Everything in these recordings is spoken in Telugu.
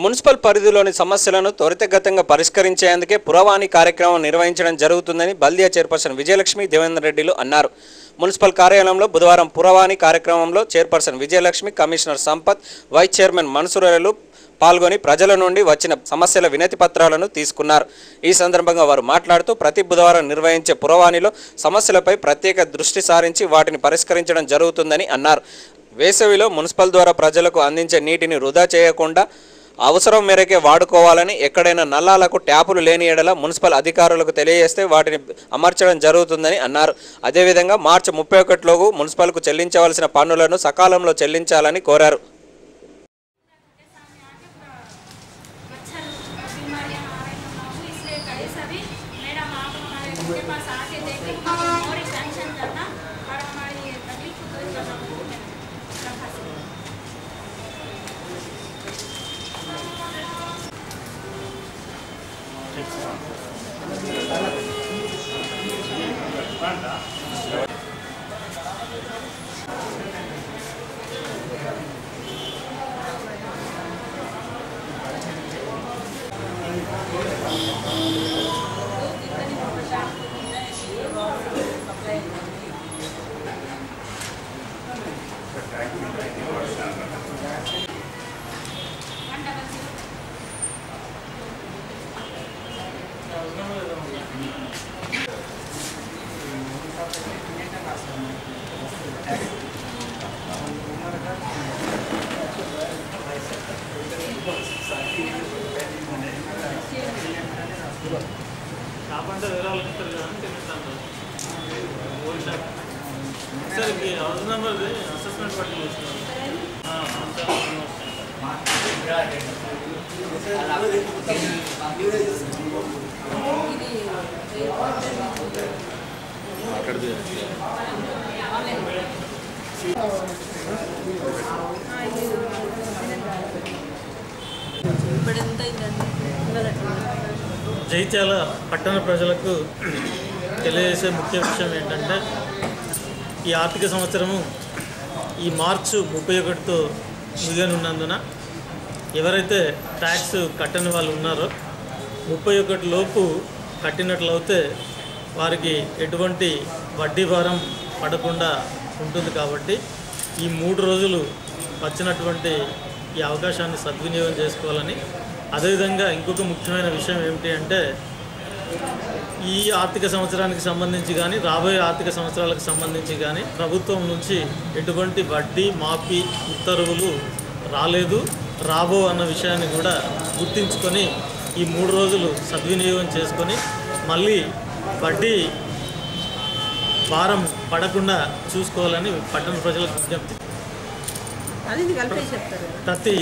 మున్సిపల్ పరిధిలోని సమస్యలను త్వరితగతంగా పరిష్కరించేందుకే పురవాణి కార్యక్రమం నిర్వహించడం జరుగుతుందని బల్దియా చైర్పర్సన్ విజయలక్ష్మి దేవేందర్ రెడ్డిలు అన్నారు. మున్సిపల్ కార్యాలయంలో బుధవారం పురవాణి కార్యక్రమంలో chairperson Vijayalakshmi, commissioner Sampath, vice chairman మన్సూరులు పాల్గొని ప్రజల నుండి వచ్చిన సమస్యల వినతి పత్రాలను తీసుకున్నారు. ఈ సందర్భంగా వారు మాట్లాడుతూ ప్రతి బుధవారం నిర్వహించే పురవాణిలో సమస్యలపై ప్రత్యేక దృష్టి సారించి వాటిని పరిష్కరించడం జరుగుతుందని అన్నారు. వేసవిలో మున్సిపల్ ద్వారా ప్రజలకు అందించే నీటిని వృధా చేయకుండా అవసరం మేరకే వాడుకోవాలని, ఎక్కడైనా నల్లాలకు ట్యాపులు లేని ఎడల మున్సిపల్ అధికారులకు తెలియజేస్తే వాటిని అమర్చడం జరుగుతుందని అన్నారు. అదేవిధంగా మార్చి 31లోపు మున్సిపల్కు చెల్లించవలసిన పన్నులను సకాలంలో చెల్లించాలని కోరారు. జైత్యాల పట్టణ ప్రజలకు తెలియజేసే ముఖ్య విషయం ఏంటంటే, ఈ ఆర్థిక సంవత్సరము ఈ మార్చి 31తో ముగియనున్నందున ఎవరైతే ట్యాక్స్ కట్టని వాళ్ళు ఉన్నారో 31 లోపు కట్టినట్లయితే వారికి ఎటువంటి వడ్డీ భారం పడకుండా ఉంటుంది. కాబట్టి ఈ 3 రోజులు వచ్చినటువంటి ఈ అవకాశాన్ని సద్వినియోగం చేసుకోవాలని, అదేవిధంగా ఇంకొక ముఖ్యమైన విషయం ఏమిటి అంటే, ఈ ఆర్థిక సంవత్సరానికి సంబంధించి కానీ రాబోయే ఆర్థిక సంవత్సరాలకు సంబంధించి కానీ ప్రభుత్వం నుంచి ఎటువంటి వడ్డీ మాఫీ ఉత్తర్వులు రాలేదు, రాబో అన్న విషయాన్ని కూడా గుర్తించుకొని ఈ 3 రోజులు సద్వినియోగం చేసుకొని మళ్ళీ వడ్డీ భారం పడకుండా చూసుకోవాలని పట్టణ ప్రజలకు విజ్ఞప్తి. ప్రతి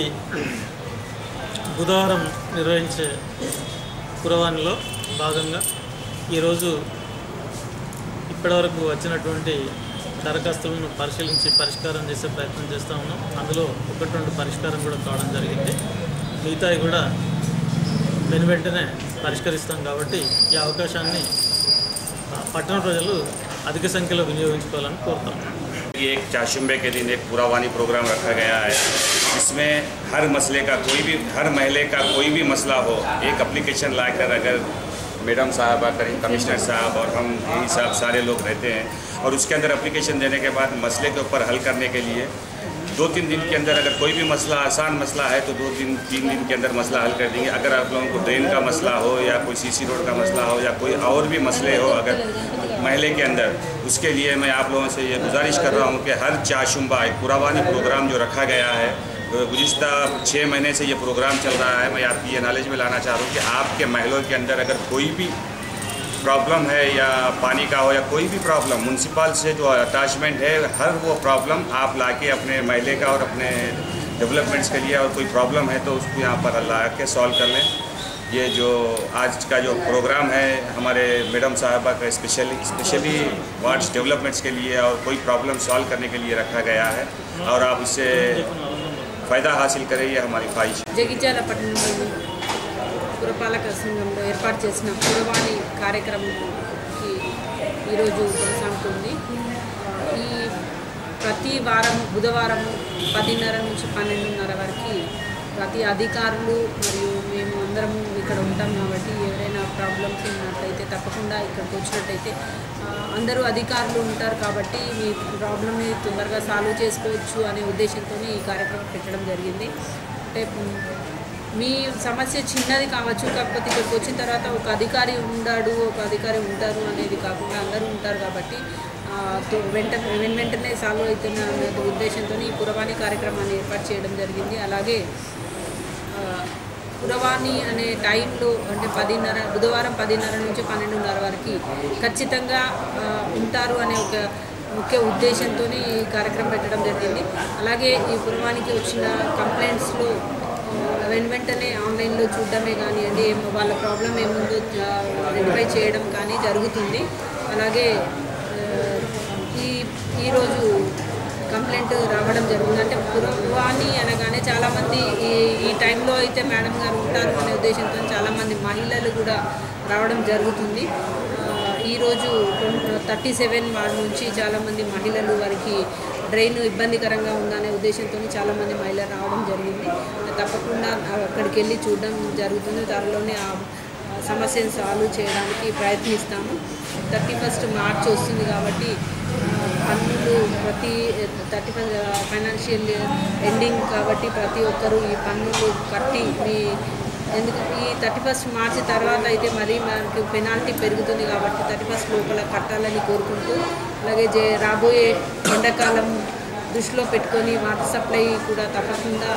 బుధవారం నిర్వహించే పురవాణిలో భాగంగా ఈరోజు ఇప్పటివరకు వచ్చినటువంటి దరఖాస్తులను పరిశీలించి పరిష్కారం చేసే ప్రయత్నం చేస్తూ ఉన్నాం. అందులో 1-2 పరిష్కారం కూడా కావడం జరిగింది. మిగతాయి కూడా వెంటనే పరిష్కరిస్తాం. కాబట్టి ఈ అవకాశాన్ని పట్టణ ప్రజలు अधिक संख्या में विनियोगिंచుకోవాలని కోరుతాం. ये एक चाशुंबे के दिन एक पुरावानी प्रोग्राम रखा गया है, जिसमें हर मसले का हर महल्ले का कोई भी मसला हो, एक एप्लीकेशन लाकर अगर मैडम साहब करें, कमिश्नर साहब और हम यही साहब सारे लोग रहते हैं, और उसके अंदर एप्लीकेशन देने के बाद मसले के ऊपर हल करने के लिए 2-3 दिन के अंदर अगर कोई भी मसला आसान मसला है तो 2-3 दिन के अंदर मसला हल कर देंगे. अगर आप लोगों को ड्रेन का मसला हो या कोई सीसी रोड का मसला हो या कोई और भी मसले हो अगर महल्ले के अंदर, उसके लिए मैं आप लोगों से ये गुजारिश कर रहा हूँ कि हर चाशुंबा एक पुरावानी प्रोग्राम जो रखा गया है, गुज़िश्ता 6 महीने से ये प्रोग्राम चल रहा है. मैं आपकी ये नॉलेज में लाना चाह रहा हूँ कि आपके महलों के अंदर अगर कोई भी प्रॉब्लम है या पानी का हो या कोई भी प्रॉब्लम, म्यूनसिपल से जो अटैचमेंट है हर वो प्रॉब्लम आप लाके अपने महल्ले का और अपने डेवलपमेंट्स के लिए, और कोई प्रॉब्लम है तो उसको यहाँ पर ला के सॉल्व कर लें. ये जो आज का जो प्रोग्राम है हमारे मैडम साहबा का स्पेशली वार्ड्स डेवलपमेंट्स के लिए और कोई प्रॉब्लम सॉल्व करने के लिए रखा गया है, और आप इससे फ़ायदा हासिल करें, ये हमारी ख्वाहिश है. జగిత్యాల పట్టణంలోని పురపాలక సంఘంలో ఏర్పాటు చేసిన పురవాణి కార్యక్రమంకి ఈరోజు కొనసాగుతుంది. ఈ ప్రతి వారం బుధవారం 10:30 నుంచి 12:30 వరకు ప్రతి అధికారులు మరియు మేము అందరము ఇక్కడ ఉంటాం కాబట్టి ఎవరైనా ప్రాబ్లమ్స్ ఉన్నట్లయితే తప్పకుండా ఇక్కడికి వచ్చినట్టయితే అందరూ అధికారులు ఉంటారు కాబట్టి మీ ప్రాబ్లమ్ని తొందరగా సాల్వ్ చేసుకోవచ్చు అనే ఉద్దేశంతో ఈ కార్యక్రమం పెట్టడం జరిగింది. అంటే మీ సమస్య చిన్నది కావచ్చు, కాకపోతే ఇక్కడికి వచ్చిన తర్వాత ఒక అధికారి ఉంటారు అనేది కాకుండా అందరూ ఉంటారు కాబట్టి వెంటనే సాల్వ్ అవుతున్న ఉద్దేశంతో ఈ పురవాణి కార్యక్రమాన్ని ఏర్పాటు చేయడం జరిగింది. అలాగే పురవాణి అనే టైంలో అంటే బుధవారం 10:30 నుంచి 12:30 వరకు ఖచ్చితంగా ఉంటారు అనే ఒక ముఖ్య ఉద్దేశంతో ఈ కార్యక్రమం పెట్టడం జరిగింది. అలాగే ఈ పురవానికి వచ్చిన కంప్లైంట్స్లో వెంటనే ఆన్లైన్లో చూడడమే కానివ్వండి, వాళ్ళ ప్రాబ్లం ఏముందో రెక్టిఫై చేయడం కానీ జరుగుతుంది. అలాగే ఈరోజు కంప్లైంట్ రావడం జరుగుతుంది. అంటే పురవాణి అనగానే చాలామంది ఈ టైంలో అయితే మేడం గారు ఉంటారు అనే ఉద్దేశంతో చాలామంది మహిళలు కూడా రావడం జరుగుతుంది. ఈరోజు 37 వార్డు నుంచి చాలామంది మహిళలు వారికి డ్రైన్ ఇబ్బందికరంగా ఉందనే ఉద్దేశంతో చాలామంది మహిళలు రావడం జరిగింది. తప్పకుండా అక్కడికి వెళ్ళి చూడడం జరుగుతుంది. త్వరలోనే ఆ సమస్యను సాల్వ్ చేయడానికి ప్రయత్నిస్తాము. 31 మార్చి వస్తుంది కాబట్టి పన్నులు ప్రతి 31 ఫైనాన్షియల్ ఎండింగ్ కాబట్టి ప్రతి ఒక్కరూ ఈ పన్నులు కట్టి ఎందుకంటే ఈ 31 మార్చి తర్వాత అయితే మరీ మనకు పెనాల్టీ పెరుగుతుంది కాబట్టి 31 లోపల కట్టాలని కోరుకుంటూ, అలాగే రాబోయే ఎండాకాలం దృష్టిలో పెట్టుకొని వాటర్ సప్లై కూడా తప్పకుండా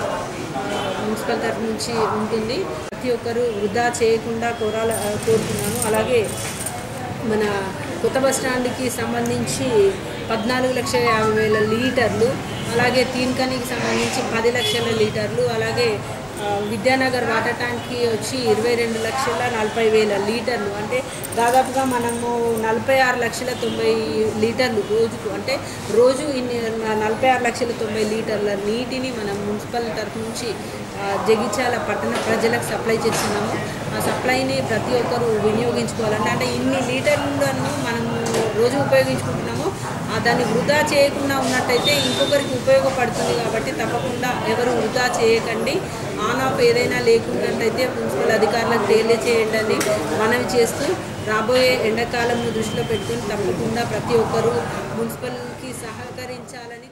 మున్సిపల్ తరఫు నుంచి ఉంటుంది. ప్రతి ఒక్కరూ వృధా చేయకుండా కోరుతున్నాను. అలాగే మన కొత్త బస్ స్టాండ్కి సంబంధించి 14,50,000 లీటర్లు, అలాగే తీన్కనికి సంబంధించి 10 లక్షల లీటర్లు, అలాగే విద్యానగర్ వాటర్ ట్యాంక్కి వచ్చి 22,40,000 లీటర్లు, అంటే దాదాపుగా మనము 46,90,000 లీటర్లు రోజుకు, అంటే రోజు ఇన్ని 46,90,000 లీటర్ల నీటిని మనం మున్సిపల్ తరఫు నుంచి జగిత్యాల పట్టణ ప్రజలకు సప్లై చేస్తున్నాము. ఆ సప్లైని ప్రతి ఒక్కరూ వినియోగించుకోవాలంటే అంటే ఇన్ని లీటర్లను మనము రోజు ఉపయోగించుకుంటున్నాము, దాన్ని వృధా చేయకుండా ఉన్నట్టయితే ఇంకొకరికి ఉపయోగపడుతుంది. కాబట్టి తప్పకుండా ఎవరు వృధా చేయకండి. ఆన్ ఆఫ్ ఏదైనా లేకున్నట్టయితే మున్సిపల్ అధికారులకు తెలియజేయండి అని మనవి చేస్తూ, రాబోయే ఎండాకాలంను దృష్టిలో పెట్టుకుని తప్పకుండా ప్రతి ఒక్కరూ మున్సిపల్కి సహకరించాలని